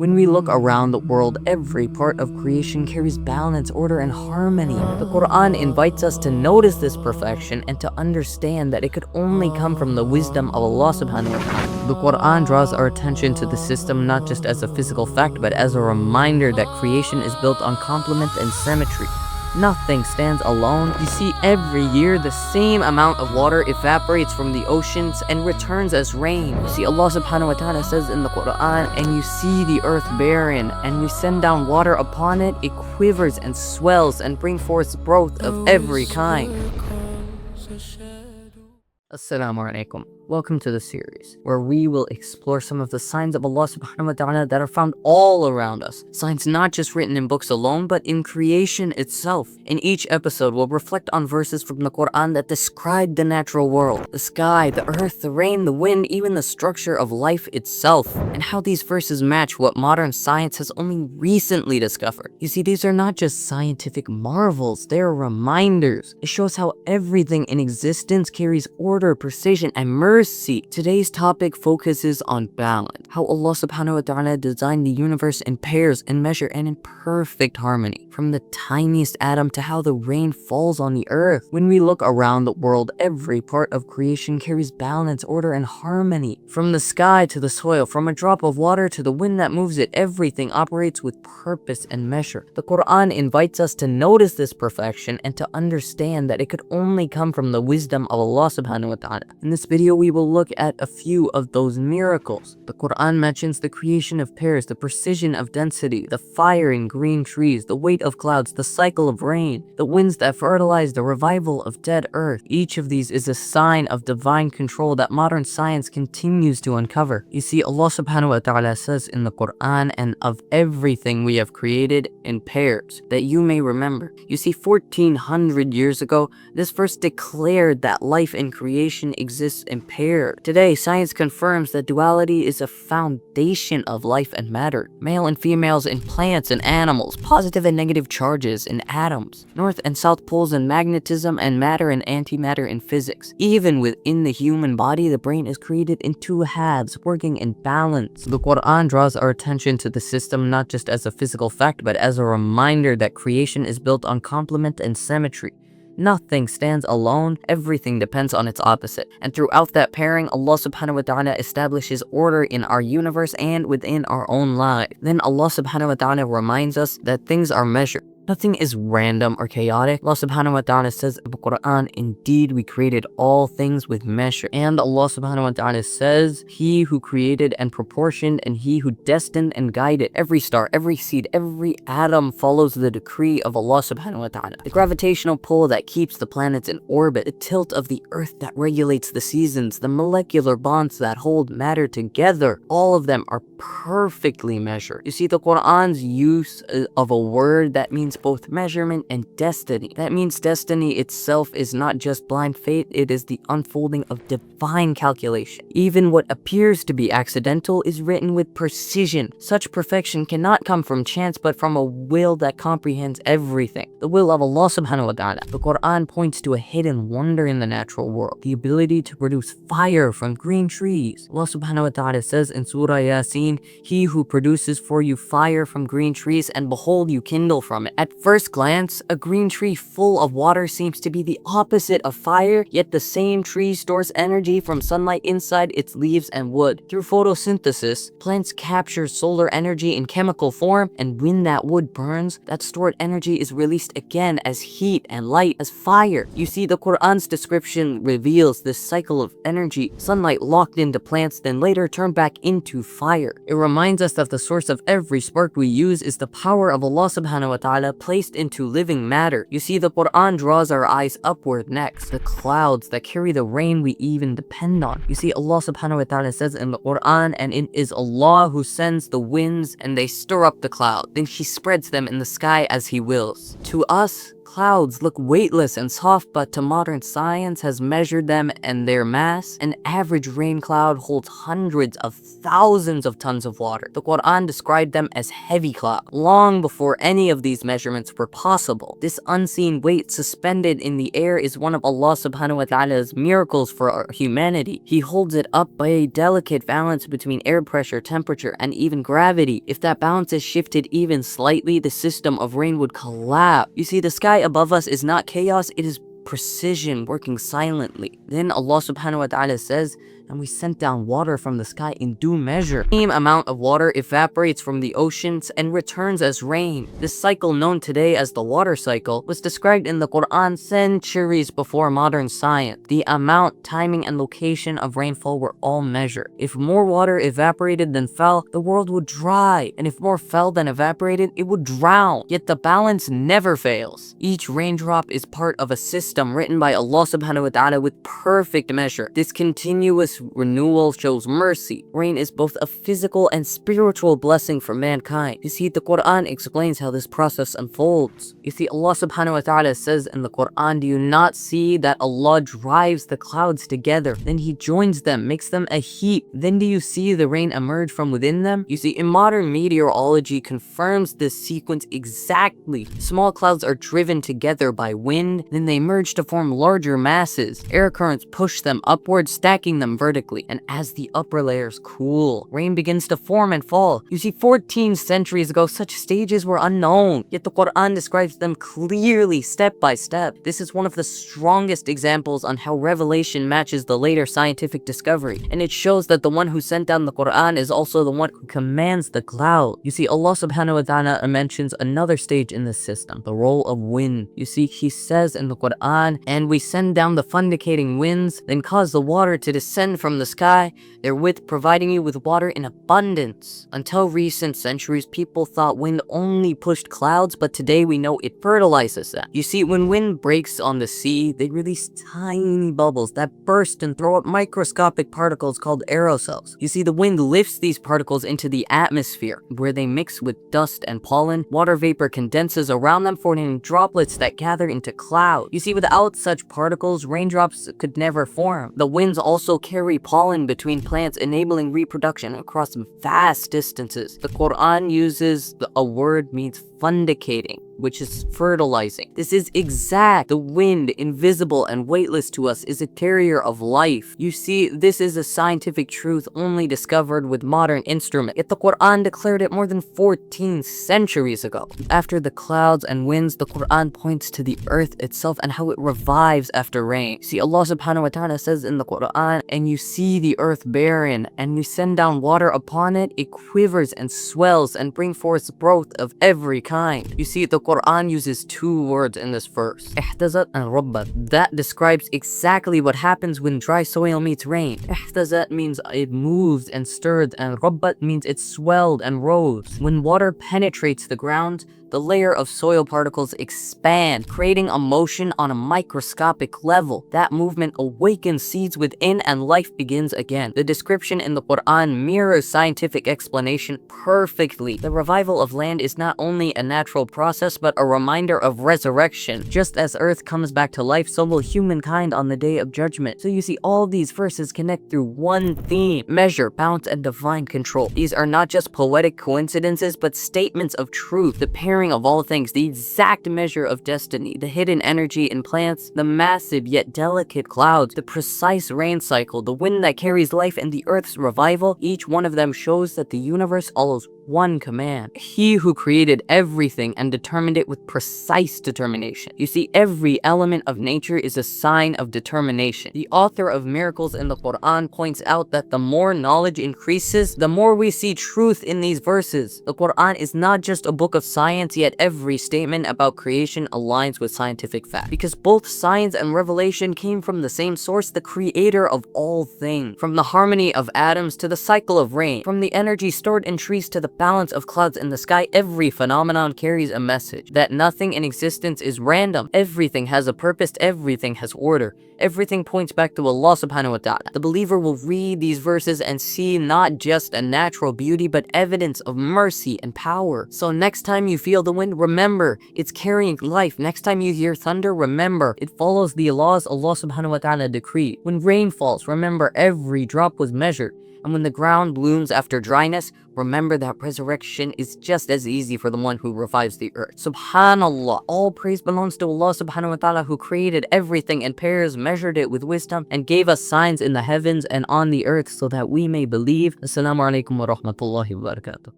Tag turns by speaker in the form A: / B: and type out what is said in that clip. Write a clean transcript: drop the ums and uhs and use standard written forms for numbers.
A: When we look around the world, every part of creation carries balance, order, and harmony. The Qur'an invites us to notice this perfection and to understand that it could only come from the wisdom of Allah subhanahu wa ta'ala. The Qur'an draws our attention to the system not just as a physical fact, but as a reminder that creation is built on complement and symmetry. Nothing stands alone. You see, every year the same amount of water evaporates from the oceans and returns as rain. You see, Allah subhanahu wa ta'ala says in the Qur'an, and you see the earth barren, and we send down water upon it, it quivers and swells and brings forth growth of every kind. Assalamu alaikum. Welcome to the series, where we will explore some of the signs of Allah subhanahu wa ta'ala that are found all around us. Signs not just written in books alone, but in creation itself. In each episode, we'll reflect on verses from the Qur'an that describe the natural world, the sky, the earth, the rain, the wind, even the structure of life itself, and how these verses match what modern science has only recently discovered. You see, these are not just scientific marvels, they are reminders. It shows how everything in existence carries order, precision, and mercy. Today's topic focuses on balance, how Allah subhanahu wa ta'ala designed the universe in pairs, in measure, and in perfect harmony, from the tiniest atom to how the rain falls on the earth. When we look around the world, every part of creation carries balance, order, and harmony. From the sky to the soil, from a drop of water to the wind that moves it, everything operates with purpose and measure. The Qur'an invites us to notice this perfection and to understand that it could only come from the wisdom of Allah subhanahu wa ta'ala. In this video, we will look at a few of those miracles. The Qur'an mentions the creation of pairs, the precision of density, the fire in green trees, the weight of clouds, the cycle of rain, the winds that fertilize, the revival of dead earth. Each of these is a sign of divine control that modern science continues to uncover. You see, Allah subhanahu wa ta'ala says in the Qur'an, and of everything we have created in pairs, that you may remember. You see, 1400 years ago, this verse declared that life in creation exists in pairs. Today, science confirms that duality is a foundation of life and matter. Male and females in plants and animals, positive and negative charges in atoms, north and south poles in magnetism, and matter and antimatter in physics. Even within the human body, the brain is created in two halves, working in balance. The Qur'an draws our attention to the system not just as a physical fact, but as a reminder that creation is built on complement and symmetry. Nothing stands alone, everything depends on its opposite. And throughout that pairing, Allah subhanahu wa ta'ala establishes order in our universe and within our own lives. Then Allah subhanahu wa ta'ala reminds us that things are measured. Nothing is random or chaotic. Allah subhanahu wa ta'ala says in the Qur'an, indeed we created all things with measure. And Allah subhanahu wa ta'ala says, he who created and proportioned, and he who destined and guided. Every star, every seed, every atom follows the decree of Allah subhanahu wa ta'ala. The gravitational pull that keeps the planets in orbit, the tilt of the earth that regulates the seasons, the molecular bonds that hold matter together, all of them are perfectly measured. You see, the Qur'an's use of a word that means both measurement and destiny. That means destiny itself is not just blind fate, it is the unfolding of divine calculation. Even what appears to be accidental is written with precision. Such perfection cannot come from chance, but from a will that comprehends everything. The will of Allah subhanahu wa ta'ala. The Qur'an points to a hidden wonder in the natural world, the ability to produce fire from green trees. Allah subhanahu wa ta'ala says in Surah Yasin, he who produces for you fire from green trees, and behold, you kindle from it. At first glance, a green tree full of water seems to be the opposite of fire, yet the same tree stores energy from sunlight inside its leaves and wood. Through photosynthesis, plants capture solar energy in chemical form, and when that wood burns, that stored energy is released again as heat and light, as fire. You see, the Qur'an's description reveals this cycle of energy, sunlight locked into plants, then later turned back into fire. It reminds us that the source of every spark we use is the power of Allah subhanahu wa ta'ala placed into living matter. You see, the Qur'an draws our eyes upward next, the clouds that carry the rain we even depend on. You see, Allah subhanahu wa ta'ala says in the Qur'an, and it is Allah who sends the winds and they stir up the cloud. Then He spreads them in the sky as He wills. To us, Clouds look weightless and soft, but to modern science has measured them and their mass, an average rain cloud holds hundreds of thousands of tons of water. The Qur'an described them as heavy clouds, long before any of these measurements were possible. This unseen weight suspended in the air is one of Allah subhanahu wa ta'ala's miracles for humanity. He holds it up by a delicate balance between air pressure, temperature, and even gravity. If that balance is shifted even slightly, the system of rain would collapse. You see, the sky above us is not chaos, it is precision working silently. Then Allah subhanahu wa ta'ala says, and we sent down water from the sky in due measure. The same amount of water evaporates from the oceans and returns as rain. This cycle, known today as the water cycle, was described in the Qur'an centuries before modern science. The amount, timing, and location of rainfall were all measured. If more water evaporated than fell, the world would dry, and if more fell than evaporated, it would drown. Yet the balance never fails. Each raindrop is part of a system written by Allah subhanahu wa ta'ala with perfect measure. This continuous renewal shows mercy. Rain is both a physical and spiritual blessing for mankind. You see, the Qur'an explains how this process unfolds. You see, Allah subhanahu wa ta'ala says in the Qur'an, do you not see that Allah drives the clouds together, then He joins them, makes them a heap, then do you see the rain emerge from within them? You see, in modern meteorology confirms this sequence exactly. Small clouds are driven together by wind, then they merge to form larger masses. Air currents push them upward, stacking them vertically, and as the upper layers cool, rain begins to form and fall. You see, 14 centuries ago, such stages were unknown, yet the Qur'an describes them clearly, step by step. This is one of the strongest examples on how revelation matches the later scientific discovery, and it shows that the one who sent down the Qur'an is also the one who commands the cloud. You see, Allah subhanahu wa ta'ala mentions another stage in this system, the role of wind. You see, He says in the Qur'an, and we send down the fundicating winds, then cause the water to descend from the sky, therewith providing you with water in abundance. Until recent centuries, people thought wind only pushed clouds, but today we know it fertilizes them. You see, when wind breaks on the sea, they release tiny bubbles that burst and throw up microscopic particles called aerosols. You see, the wind lifts these particles into the atmosphere, where they mix with dust and pollen. Water vapor condenses around them, forming droplets that gather into clouds. You see, without such particles, raindrops could never form. The winds also carry pollen between plants, enabling reproduction across vast distances. The Qur'an uses a word means fundicating, which is fertilizing. This is exact. The wind, invisible and weightless to us, is a carrier of life. You see, this is a scientific truth only discovered with modern instruments, yet the Qur'an declared it more than 14 centuries ago. After the clouds and winds, the Qur'an points to the earth itself and how it revives after rain. See, Allah subhanahu wa ta'ala says in the Qur'an, and you see the earth barren, and we send down water upon it, it quivers and swells and brings forth growth of every kind. You see, the Qur'an uses two words in this verse, ihtazat and rabbat. That describes exactly what happens when dry soil meets rain. Ihtazat means it moved and stirred, and rabbat means it swelled and rose. When water penetrates the ground, the layer of soil particles expand, creating a motion on a microscopic level. That movement awakens seeds within and life begins again. The description in the Qur'an mirrors scientific explanation perfectly. The revival of land is not only a natural process, but a reminder of resurrection. Just as earth comes back to life, so will humankind on the day of judgment. So you see, all these verses connect through one theme: measure, balance, and divine control. These are not just poetic coincidences, but statements of truth. The pairing of all things, the exact measure of destiny, the hidden energy in plants, the massive yet delicate clouds, the precise rain cycle, the wind that carries life, and the earth's revival. Each one of them shows that the universe follows one command. He who created everything and determined it with precise determination. You see, every element of nature is a sign of determination. The author of miracles in the Qur'an points out that the more knowledge increases, the more we see truth in these verses. The Qur'an is not just a book of science, yet every statement about creation aligns with scientific fact. Because both science and revelation came from the same source, the creator of all things. From the harmony of atoms to the cycle of rain, from the energy stored in trees to the balance of clouds in the sky, every phenomenon carries a message that nothing in existence is random. Everything has a purpose, everything has order. Everything points back to Allah subhanahu wa ta'ala. The believer will read these verses and see not just a natural beauty, but evidence of mercy and power. So next time you feel the wind, remember, it's carrying life. Next time you hear thunder, remember, it follows the laws Allah subhanahu wa ta'ala decreed. When rain falls, remember, every drop was measured. And when the ground blooms after dryness, remember that resurrection is just as easy for the one who revives the earth. Subhanallah, all praise belongs to Allah subhanahu wa ta'ala, who created everything in pairs, measured it with wisdom, and gave us signs in the heavens and on the earth so that we may believe. Assalamu alaikum wa rahmatullahi wa barakatuh.